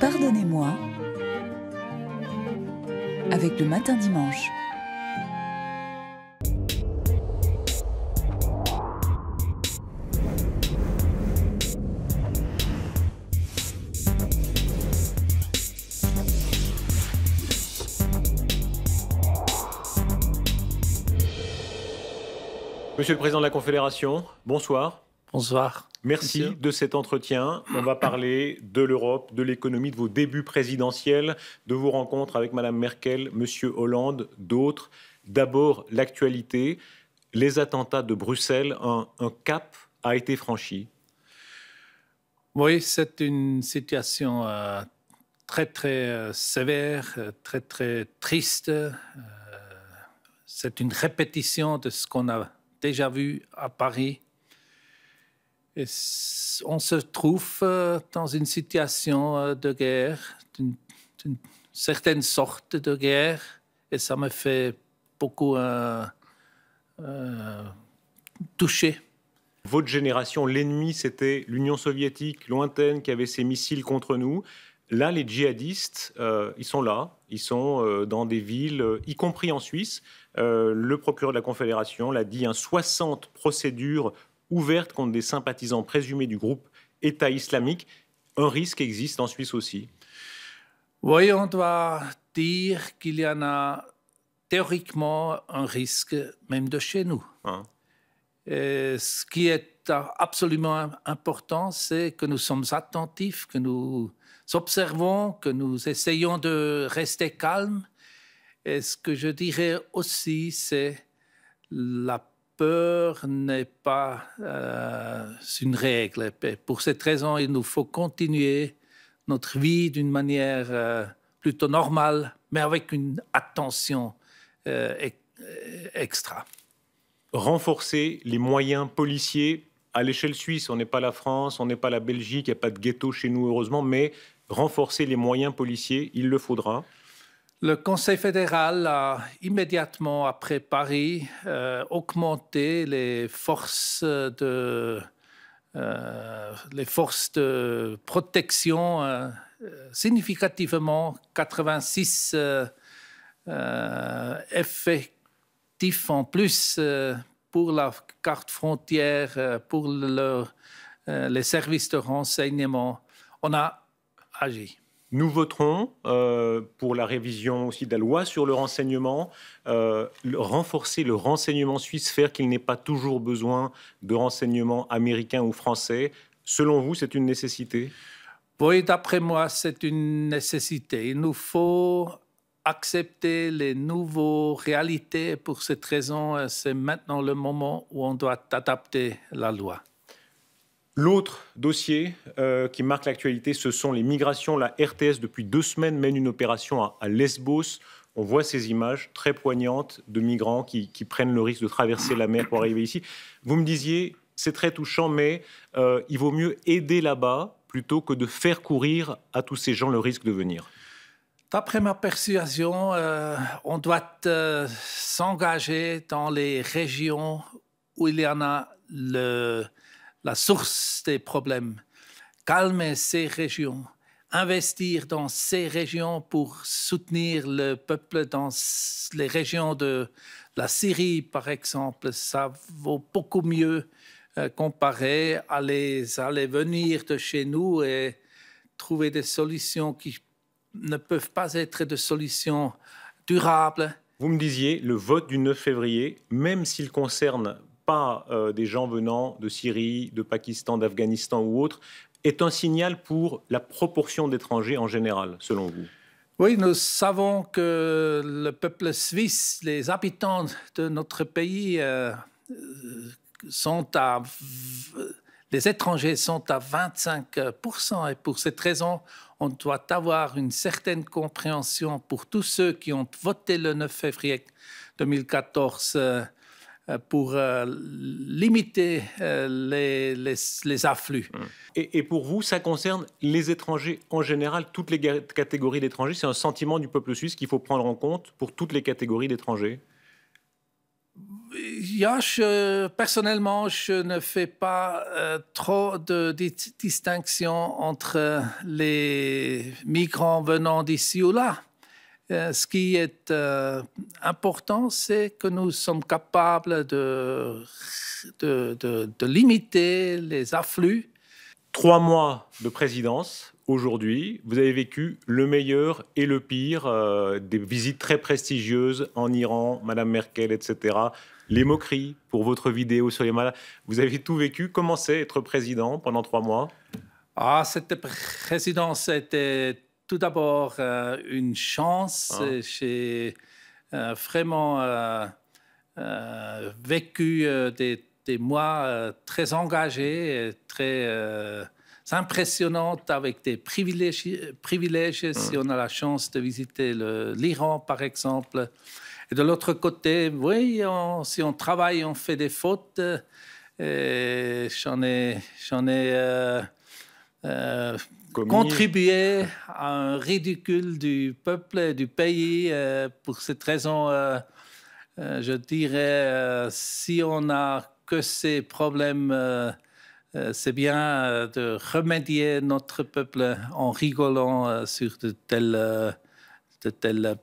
Pardonnez-moi avec le Matin Dimanche. Monsieur le Président de la Confédération, bonsoir. Bonsoir. Merci monsieur. de cet entretien. On va parler de l'Europe, de l'économie, de vos débuts présidentiels, de vos rencontres avec Mme Merkel, Monsieur Hollande, d'autres. D'abord, l'actualité. Les attentats de Bruxelles, un cap a été franchi. Oui, c'est une situation très sévère, très triste. C'est une répétition de ce qu'on a déjà vu à Paris. Et on se trouve dans une situation de guerre, d'une certaine sorte de guerre, et ça me fait beaucoup toucher. Votre génération, l'ennemi, c'était l'Union soviétique lointaine qui avait ses missiles contre nous. Là, les djihadistes, ils sont là, ils sont dans des villes, y compris en Suisse. Le procureur de la Confédération l'a dit, 60 procédures ouvertes contre des sympathisants présumés du groupe État islamique. Un risque existe en Suisse aussi. Oui, on doit dire qu'il y en a théoriquement un risque, même de chez nous. Et ce qui est absolument important, c'est que nous sommes attentifs, que nous observons, que nous essayons de rester calmes. Et ce que je dirais aussi, c'est la peur n'est pas une règle. Et pour cette raison, il nous faut continuer notre vie d'une manière plutôt normale, mais avec une attention extra. Renforcer les moyens policiers à l'échelle suisse. On n'est pas la France, on n'est pas la Belgique, il n'y a pas de ghetto chez nous, heureusement, mais renforcer les moyens policiers, il le faudra. Le Conseil fédéral a immédiatement après Paris augmenté les forces de protection significativement, 86 effectifs en plus pour la carte frontière, pour les services de renseignement. On a agi. Nous voterons pour la révision aussi de la loi sur le renseignement, renforcer le renseignement suisse, faire qu'il n'ait pas toujours besoin de renseignements américains ou français. Selon vous, c'est une nécessité ? Oui, d'après moi, c'est une nécessité. Il nous faut accepter les nouvelles réalités. Pour cette raison, c'est maintenant le moment où on doit adapter la loi. L'autre dossier qui marque l'actualité, ce sont les migrations. La RTS, depuis 2 semaines, mène une opération à Lesbos. On voit ces images très poignantes de migrants qui prennent le risque de traverser la mer pour arriver ici. Vous me disiez, c'est très touchant, mais il vaut mieux aider là-bas plutôt que de faire courir à tous ces gens le risque de venir. D'après ma persuasion, on doit s'engager dans les régions où il y en a la source des problèmes, calmer ces régions, investir dans ces régions pour soutenir le peuple dans les régions de la Syrie, par exemple. Ça vaut beaucoup mieux comparé à les venir de chez nous et trouver des solutions qui ne peuvent pas être des solutions durables. Vous me disiez, le vote du 9 février, même s'il concerne pas des gens venant de Syrie, de Pakistan, d'Afghanistan ou autres, est un signal pour la proportion d'étrangers en général, selon vous? Oui, nous savons que le peuple suisse, les habitants de notre pays, les étrangers sont à 25%. Et pour cette raison, on doit avoir une certaine compréhension pour tous ceux qui ont voté le 9 février 2014 pour limiter les afflux. Et pour vous, ça concerne les étrangers en général, toutes les catégories d'étrangers? C'est un sentiment du peuple suisse qu'il faut prendre en compte pour toutes les catégories d'étrangers? Personnellement, je ne fais pas trop de distinction entre les migrants venant d'ici ou là. Ce qui est important, c'est que nous sommes capables de limiter les afflux. 3 mois de présidence. Aujourd'hui, vous avez vécu le meilleur et le pire, des visites très prestigieuses en Iran, Madame Merkel, etc. Les moqueries pour votre vidéo sur les malades. Vous avez tout vécu. Comment c'est être président pendant 3 mois? Cette présidence était tout d'abord une chance. J'ai vraiment vécu des mois très engagés, très impressionnantes, avec des privilèges si on a la chance de visiter l'Iran, par exemple. Et de l'autre côté, oui, si on travaille, on fait des fautes. J'en ai contribué à un ridicule du peuple et du pays. Pour cette raison, je dirais, si on n'a que ces problèmes, c'est bien de remédier notre peuple en rigolant sur de telles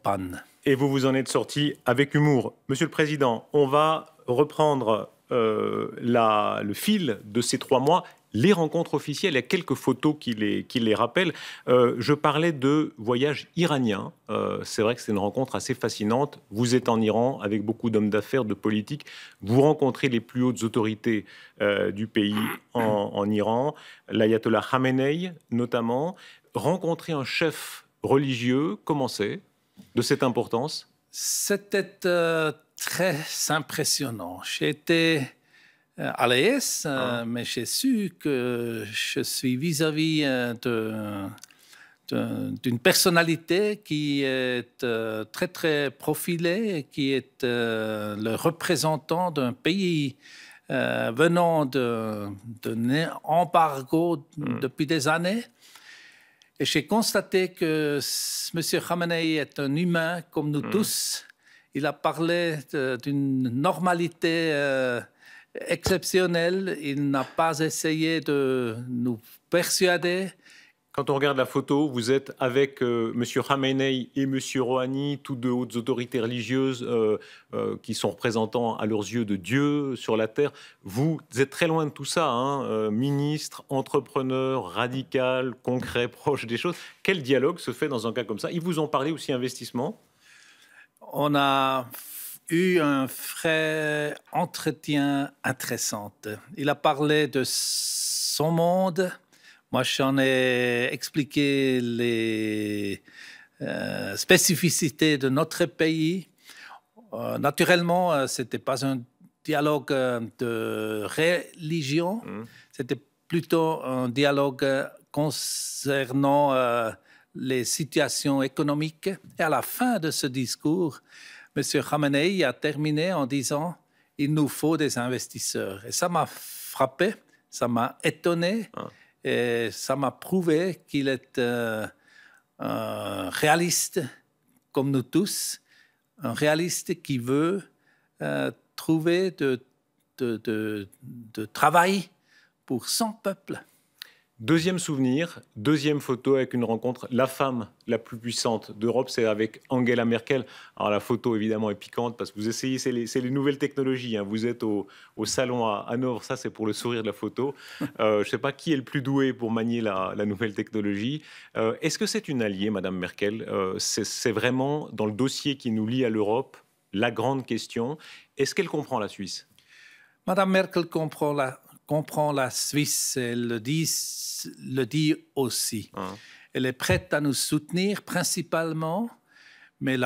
pannes. Et vous vous en êtes sorti avec humour. Monsieur le Président, on va reprendre le fil de ces 3 mois. Les rencontres officielles, il y a quelques photos qui les rappellent. Je parlais de voyage iranien. C'est vrai que c'est une rencontre assez fascinante. Vous êtes en Iran avec beaucoup d'hommes d'affaires, de politiques. Vous rencontrez les plus hautes autorités du pays en Iran, l'ayatollah Khamenei notamment. Rencontrer un chef religieux, comment c'est de cette importance? C'était très impressionnant. J'étais à l'aise, mais j'ai su que je suis vis-à-vis d'une personnalité qui est très, très profilée, qui est le représentant d'un pays venant d'un embargo depuis des années. Et j'ai constaté que M. Khamenei est un humain comme nous tous. Il a parlé d'une normalité exceptionnelle. Il n'a pas essayé de nous persuader. Quand on regarde la photo, vous êtes avec M. Khamenei et M. Rouhani, tous deux hautes autorités religieuses qui sont représentants à leurs yeux de Dieu sur la terre. Vous êtes très loin de tout ça, hein, ministre, entrepreneur, radical, concret, proche des choses. Quel dialogue se fait dans un cas comme ça? Ils vous ont parlé aussi investissement? On a eu un vrai entretien intéressant. Il a parlé de son monde. Moi, j'en ai expliqué les spécificités de notre pays. Naturellement, ce n'était pas un dialogue de religion, c'était plutôt un dialogue concernant les situations économiques. Et à la fin de ce discours, M. Khamenei a terminé en disant « Il nous faut des investisseurs ». Et ça m'a frappé, ça m'a étonné. Et ça m'a prouvé qu'il est un réaliste, comme nous tous, un réaliste qui veut trouver de travail pour son peuple. Deuxième souvenir, deuxième photo avec une rencontre, la femme la plus puissante d'Europe, c'est avec Angela Merkel. Alors la photo évidemment est piquante parce que vous essayez, c'est les nouvelles technologies, hein. Vous êtes au salon à Hanovre, ça c'est pour le sourire de la photo. Je ne sais pas qui est le plus doué pour manier la nouvelle technologie. Est-ce que c'est une alliée, Madame Merkel? C'est vraiment dans le dossier qui nous lie à l'Europe la grande question. Est-ce qu'elle comprend la Suisse? Madame Merkel comprend la Suisse, elle le dit aussi. Elle est prête à nous soutenir principalement, mais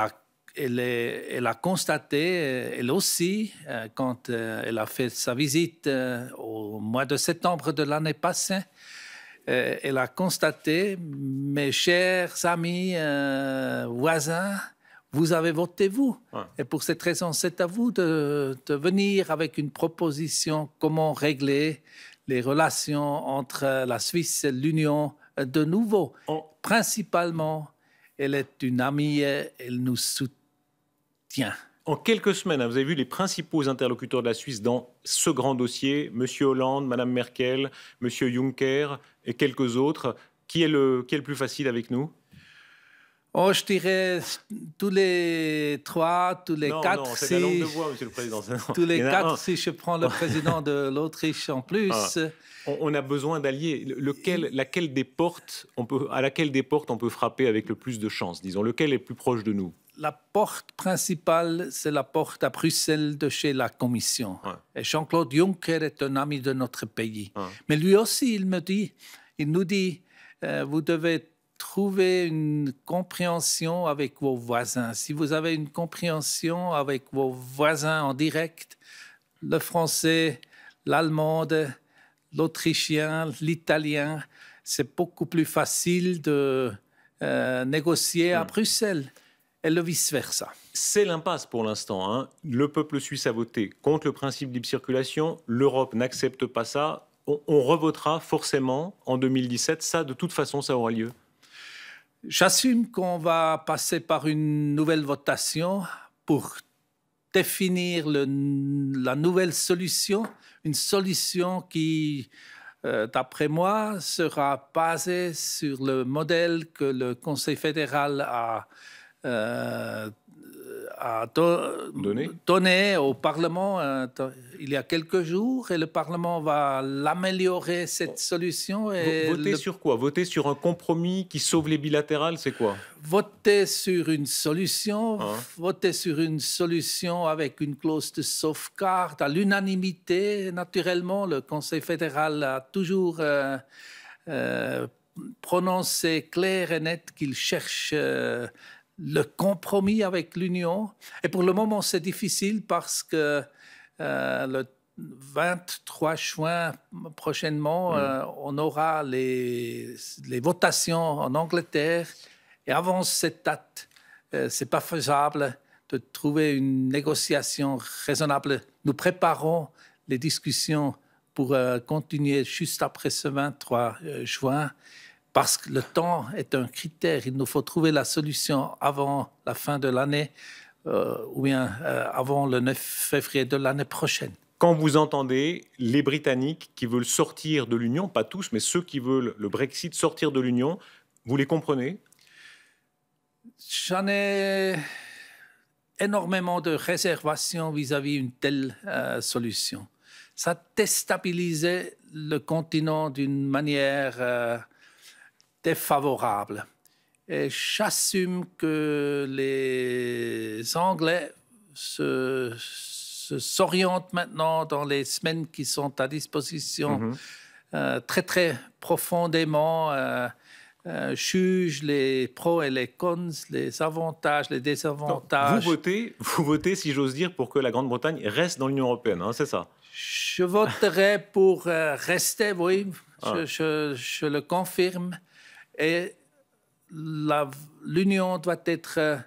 elle a constaté, elle aussi, quand elle a fait sa visite au mois de septembre de l'année passée, elle a constaté, mes chers amis voisins, vous avez voté, vous. Et pour cette raison, c'est à vous de venir avec une proposition comment régler les relations entre la Suisse et l'Union de nouveau. Principalement, elle est une amie, elle nous soutient. En quelques semaines, vous avez vu les principaux interlocuteurs de la Suisse dans ce grand dossier, M. Hollande, Mme Merkel, M. Juncker et quelques autres. Qui est le plus facile avec nous? Oh, je dirais tous les trois, tous les quatre. Non, c'est la langue de bois, Monsieur le Président. Tous les quatre, si je prends le président de l'Autriche en plus. On a besoin d'alliés. À laquelle des portes on peut frapper avec le plus de chance, disons? Lequel est plus proche de nous? La porte principale, c'est la porte à Bruxelles de chez la Commission. Et Jean-Claude Juncker est un ami de notre pays. Mais lui aussi, il nous dit, vous devez trouver une compréhension avec vos voisins. Si vous avez une compréhension avec vos voisins en direct, le français, l'allemande, l'autrichien, l'italien, c'est beaucoup plus facile de négocier à Bruxelles et le vice-versa. C'est l'impasse pour l'instant, hein. Le peuple suisse a voté contre le principe de libre circulation. L'Europe n'accepte pas ça. On revotera forcément en 2017. Ça, de toute façon, ça aura lieu. J'assume qu'on va passer par une nouvelle votation pour définir la nouvelle solution, une solution qui, d'après moi, sera basée sur le modèle que le Conseil fédéral a donné au Parlement il y a quelques jours, et le Parlement va l'améliorer, cette solution. Et voter sur quoi? Voter sur un compromis qui sauve les bilatérales, c'est quoi? Voter sur une solution, voter sur une solution avec une clause de sauvegarde à l'unanimité. Naturellement, le Conseil fédéral a toujours prononcé clair et net qu'il cherche le compromis avec l'Union. Et pour le moment, c'est difficile parce que le 23 juin prochainement, on aura les votations en Angleterre. Et avant cette date, ce n'est pas faisable de trouver une négociation raisonnable. Nous préparons les discussions pour continuer juste après ce 23 juin. Parce que le temps est un critère. Il nous faut trouver la solution avant la fin de l'année ou bien avant le 9 février de l'année prochaine. Quand vous entendez les Britanniques qui veulent sortir de l'Union, pas tous, mais ceux qui veulent le Brexit, sortir de l'Union, vous les comprenez? J'en ai énormément de réservations vis-à-vis d'une telle solution. Ça déstabilisait le continent d'une manière défavorable. Et j'assume que les Anglais s'orientent maintenant dans les semaines qui sont à disposition très, très profondément, jugent les pros et les cons, les avantages, les désavantages. Donc, vous votez, si j'ose dire, pour que la Grande-Bretagne reste dans l'Union européenne, hein, c'est ça? Je voterai pour rester, oui, je le confirme. Et l'Union doit être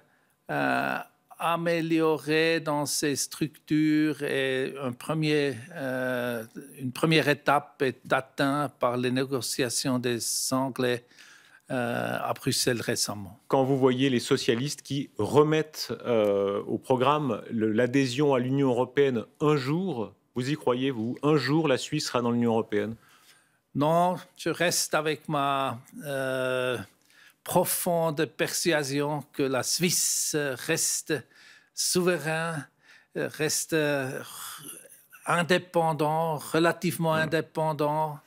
améliorée dans ses structures, et une première étape est atteinte par les négociations des Anglais à Bruxelles récemment. Quand vous voyez les socialistes qui remettent au programme l'adhésion à l'Union européenne un jour, vous y croyez, vous? Un jour, la Suisse sera dans l'Union européenne? Non, je reste avec ma profonde persuasion que la Suisse reste souverain, reste indépendant, relativement indépendant.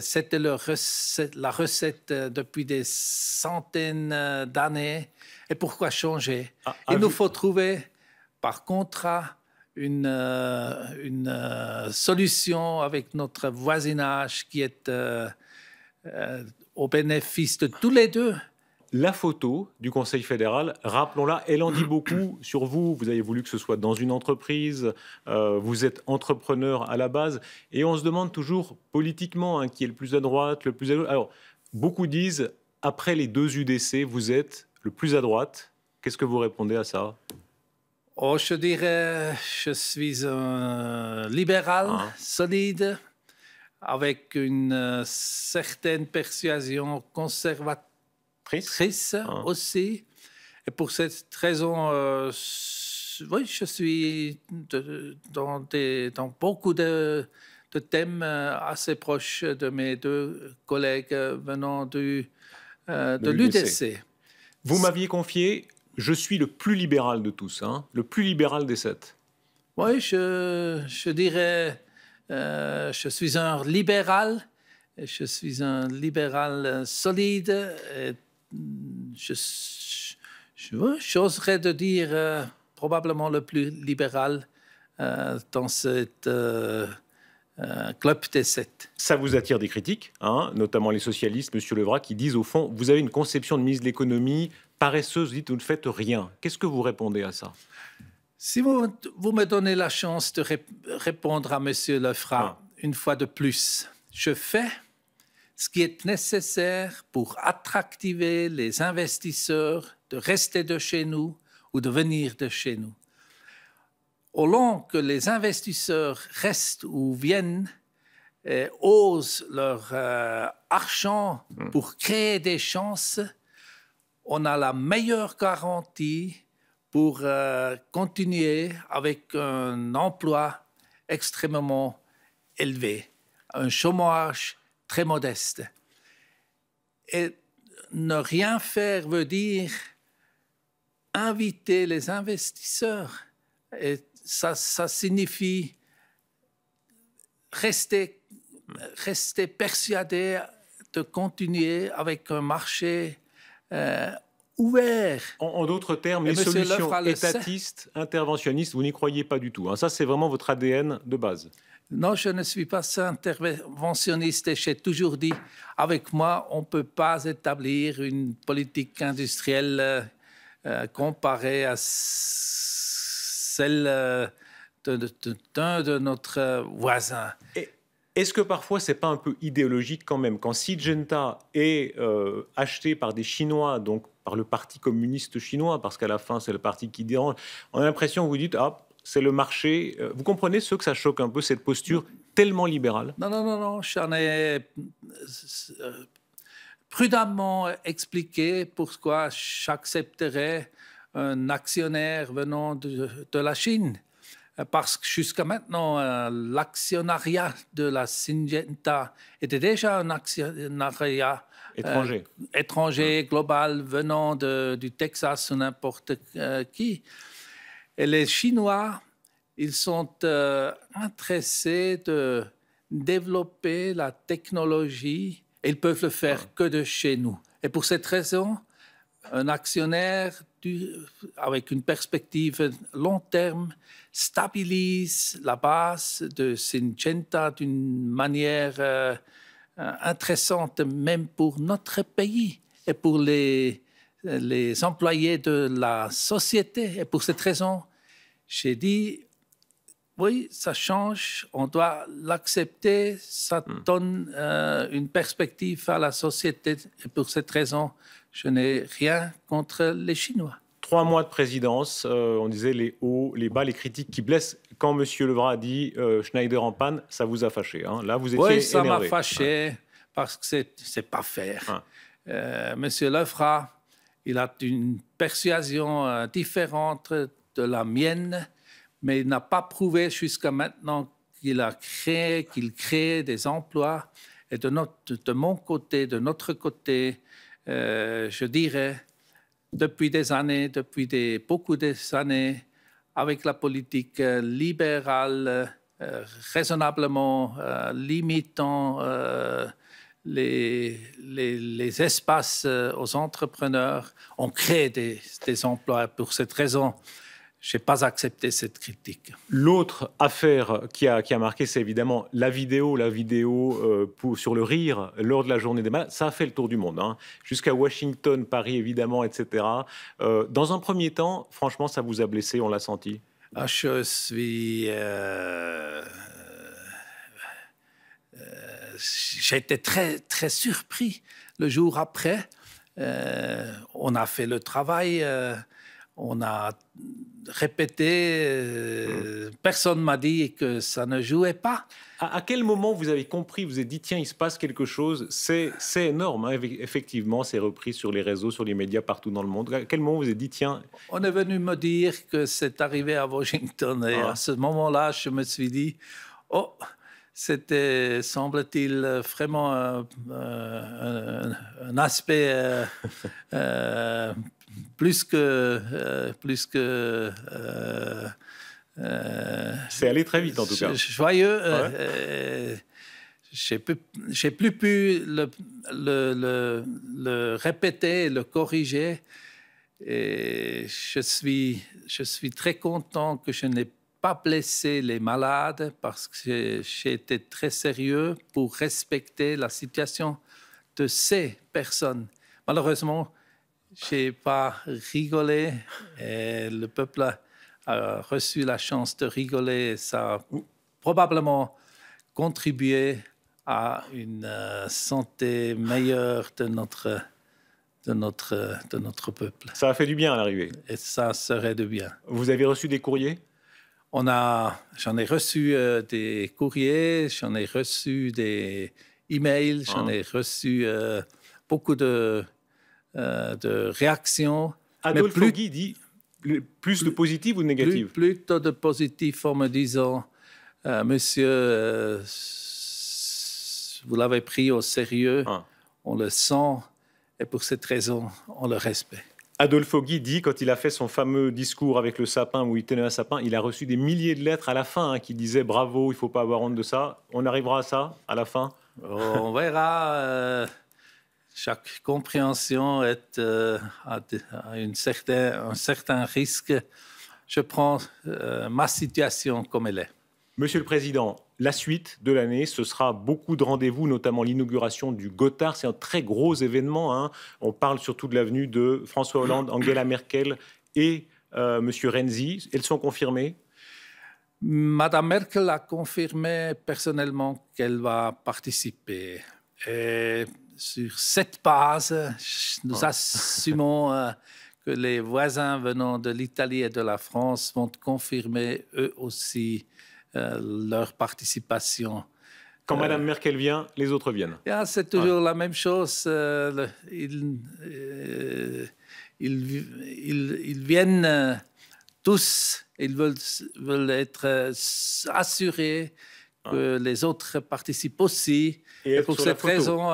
C'était la recette depuis des centaines d'années. Et pourquoi changer? Il nous faut trouver, par contrat, une solution avec notre voisinage qui est au bénéfice de tous les deux. La photo du Conseil fédéral, rappelons-la, elle en dit beaucoup sur vous. Vous avez voulu que ce soit dans une entreprise, vous êtes entrepreneur à la base, et on se demande toujours politiquement qui est le plus à droite, le plus à gauche. Alors, beaucoup disent, après les deux UDC, vous êtes le plus à droite. Qu'est-ce que vous répondez à ça? Oh, je dirais, je suis un libéral solide, avec une certaine persuasion conservatrice aussi. Et pour cette raison, oui, je suis dans beaucoup de thèmes assez proches de mes deux collègues venant de l'UDC. Vous m'aviez confié, je suis le plus libéral de tous, hein, le plus libéral des 7. Oui, je dirais, je suis un libéral. Je suis un libéral solide. J'oserais de dire probablement le plus libéral dans cette club des 7. Ça vous attire des critiques, hein, notamment les socialistes, M. Levrat, qui disent au fond, vous avez une conception de ministre de l'économie paresseuse, vous dites, vous ne faites rien. Qu'est-ce que vous répondez à ça? Si vous me donnez la chance de répondre à M. Levrat une fois de plus, je fais ce qui est nécessaire pour attractiver les investisseurs de rester de chez nous ou de venir de chez nous. Au long que les investisseurs restent ou viennent et osent leur argent pour créer des chances, on a la meilleure garantie pour continuer avec un emploi extrêmement élevé, un chômage très modeste. Et ne rien faire veut dire inviter les investisseurs. Et ça signifie rester persuadé de continuer avec un marché ouvert. En d'autres termes, les solutions étatistes, interventionnistes, vous n'y croyez pas du tout, hein. Ça, c'est vraiment votre ADN de base. Non, je ne suis pas interventionniste et j'ai toujours dit, avec moi, on ne peut pas établir une politique industrielle comparée à celle d'un de notre voisin. Est-ce que parfois, ce n'est pas un peu idéologique quand même? Quand Syngenta est acheté par des Chinois, donc par le Parti communiste chinois, parce qu'à la fin, c'est le parti qui dérange, on a l'impression que vous dites, ah, c'est le marché. Vous comprenez que ça choque un peu, cette posture tellement libérale? Non, j'en ai prudemment expliqué pourquoi j'accepterais un actionnaire venant de la Chine. Parce que jusqu'à maintenant, l'actionnariat de la Syngenta était déjà un actionnariat étranger global, venant du Texas ou n'importe qui. Et les Chinois, ils sont intéressés de développer la technologie et ils peuvent le faire que de chez nous. Et pour cette raison, un actionnaire avec une perspective long terme stabilise la base de Syngenta d'une manière intéressante, même pour notre pays et pour les employés de la société. Et pour cette raison, j'ai dit, oui, ça change, on doit l'accepter, ça donne une perspective à la société. Et pour cette raison, je n'ai rien contre les Chinois. 3 mois de présidence, on disait les hauts, les bas, les critiques qui blessent. Quand M. Levrat a dit Schneider en panne, ça vous a fâché, hein? Là, vous étiez énervé. Oui, ça m'a fâché parce que c'est pas fair. M. Levrat, il a une persuasion différente de la mienne, mais il n'a pas prouvé jusqu'à maintenant qu'il crée des emplois. Et de mon côté, de notre côté, je dirais, depuis des années, beaucoup d'années, avec la politique libérale, raisonnablement limitant les espaces aux entrepreneurs, on crée des emplois. Pour cette raison, je n'ai pas accepté cette critique. L'autre affaire qui a marqué, c'est évidemment la vidéo sur le rire lors de la journée des malades. Ça a fait le tour du monde, hein, jusqu'à Washington, Paris, évidemment, etc. Dans un premier temps, franchement, ça vous a blessé, on l'a senti? Je suis... j'ai été très, très surpris le jour après. On a fait le travail On a répété, personne ne m'a dit que ça ne jouait pas. À quel moment vous avez compris, vous avez dit, tiens, il se passe quelque chose, c'est énorme, hein, effectivement, c'est repris sur les réseaux, sur les médias partout dans le monde. À quel moment vous avez dit, tiens... On est venu me dire que c'est arrivé à Washington et à ce moment-là, je me suis dit, oh, c'était, semble-t-il, vraiment un aspect plus que c'est allé très vite, en tout cas. Joyeux. J'ai plus pu le répéter, le corriger. Et je suis très content que je n'ai pas blessé les malades parce que j'ai été très sérieux pour respecter la situation de ces personnes. Malheureusement, je n'ai pas rigolé et le peuple a reçu la chance de rigoler. Ça a probablement contribué à une santé meilleure de notre peuple. Ça a fait du bien à l'arrivée. Et ça serait de bien. Vous avez reçu des courriers? J'en ai reçu des courriers, j'en ai reçu des emails, j'en ai reçu beaucoup de réactions. Adolphe Foggy dit plus de positif ou de négatif? Plutôt de positif en me disant, monsieur, vous l'avez pris au sérieux, on le sent, et pour cette raison, on le respecte. Adolphe Foggy dit, quand il a fait son fameux discours avec le sapin, où il tenait un sapin, il a reçu des milliers de lettres à la fin qui disaient « Bravo, il ne faut pas avoir honte de ça ». On arrivera à ça, à la fin? On verra. Chaque compréhension est à un certain risque. Je prends ma situation comme elle est. Monsieur le Président, la suite de l'année, ce sera beaucoup de rendez-vous, notamment l'inauguration du Gotthard. C'est un très gros événement, hein. On parle surtout de l'avenue de François Hollande, Angela Merkel et Monsieur Renzi. Elles sont confirmées? Madame Merkel a confirmé personnellement qu'elle va participer. Et sur cette base, nous assumons que les voisins venant de l'Italie et de la France vont confirmer eux aussi leur participation. Quand Mme Merkel vient, les autres viennent. C'est toujours la même chose. Ils viennent tous, ils veulent être assurés que les autres participent aussi. Et pour cette raison,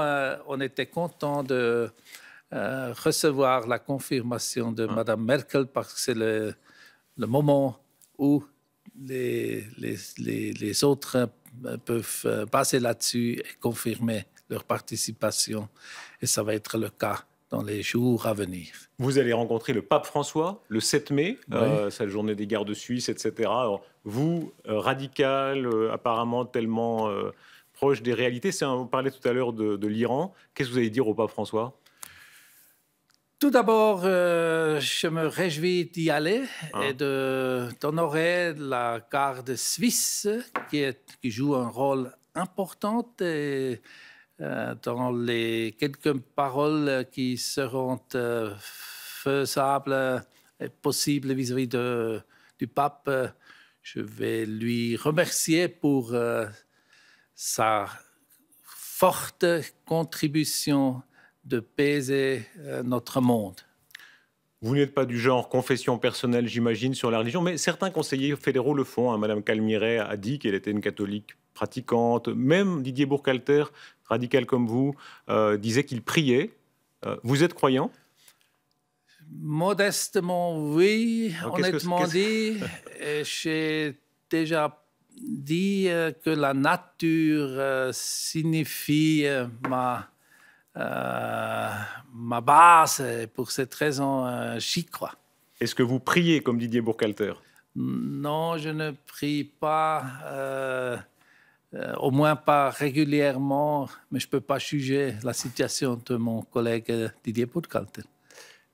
on était content de recevoir la confirmation de Mme Merkel parce que c'est le moment où les autres peuvent passer là-dessus et confirmer leur participation. Et ça va être le cas dans les jours à venir. Vous allez rencontrer le pape François le 7 mai, c'est la journée des gardes suisses, etc. Alors, vous, radical, apparemment tellement proche des réalités, on parlait tout à l'heure de l'Iran. Qu'est-ce que vous allez dire au pape François? Tout d'abord, je me réjouis d'y aller et d'honorer la garde suisse qui joue un rôle important et, dans les quelques paroles qui seront faisables et possibles vis-à-vis du pape. Je vais lui remercier pour sa forte contribution de peser notre monde. Vous n'êtes pas du genre confession personnelle, j'imagine, sur la religion, mais certains conseillers fédéraux le font. Madame Calmiret a dit qu'elle était une catholique pratiquante. Même Didier Burkhalter, radical comme vous, disait qu'il priait. Vous êtes croyant? Modestement, oui. Alors, honnêtement dit, j'ai déjà dit que la nature signifie ma base, et pour cette raison, j'y crois. Est-ce que vous priez comme Didier Burkhalter? Non, je ne prie pas, au moins pas régulièrement, mais je ne peux pas juger la situation de mon collègue Didier Burkhalter.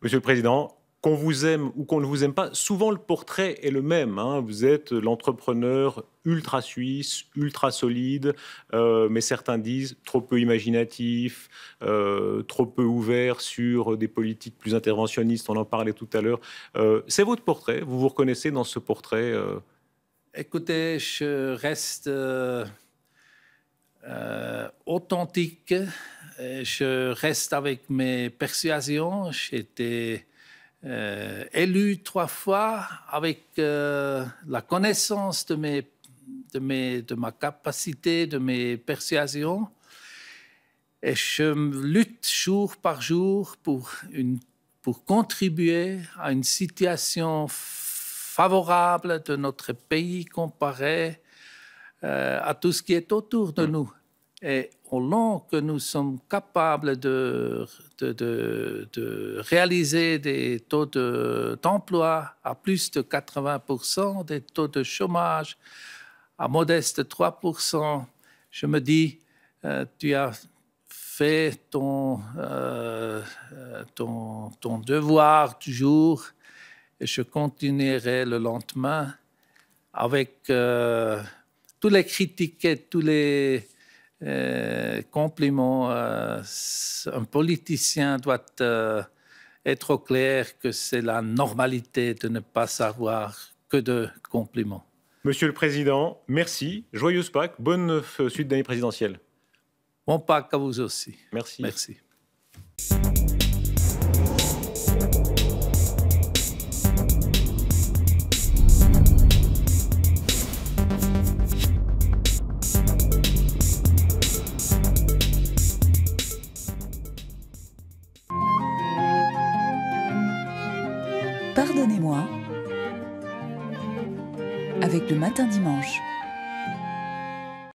Monsieur le Président, qu'on vous aime ou qu'on ne vous aime pas, souvent le portrait est le même. Hein. Vous êtes l'entrepreneur ultra suisse, ultra solide, mais certains disent trop peu imaginatif, trop peu ouvert sur des politiques plus interventionnistes, on en parlait tout à l'heure. C'est votre portrait, vous vous reconnaissez dans ce portrait Écoutez, je reste authentique, je reste avec mes persuasions, j'étais élu 3 fois avec la connaissance de ma capacité, de mes persuasions. Et je lutte jour par jour pour contribuer à une situation favorable de notre pays comparé à tout ce qui est autour de nous. Et au long que nous sommes capables de réaliser des taux d'emploi à plus de 80%, des taux de chômage à modeste 3%, je me dis, tu as fait ton devoir du jour et je continuerai le lendemain avec tous les critiques et tous les compliments. Un politicien doit être au clair que c'est la normalité de ne pas savoir que de compliments. Monsieur le Président, merci. Joyeuse Pâques. Bonne suite d'année présidentielle. Bon Pâques à vous aussi. Merci. Merci. Pardonnez-moi avec le matin dimanche.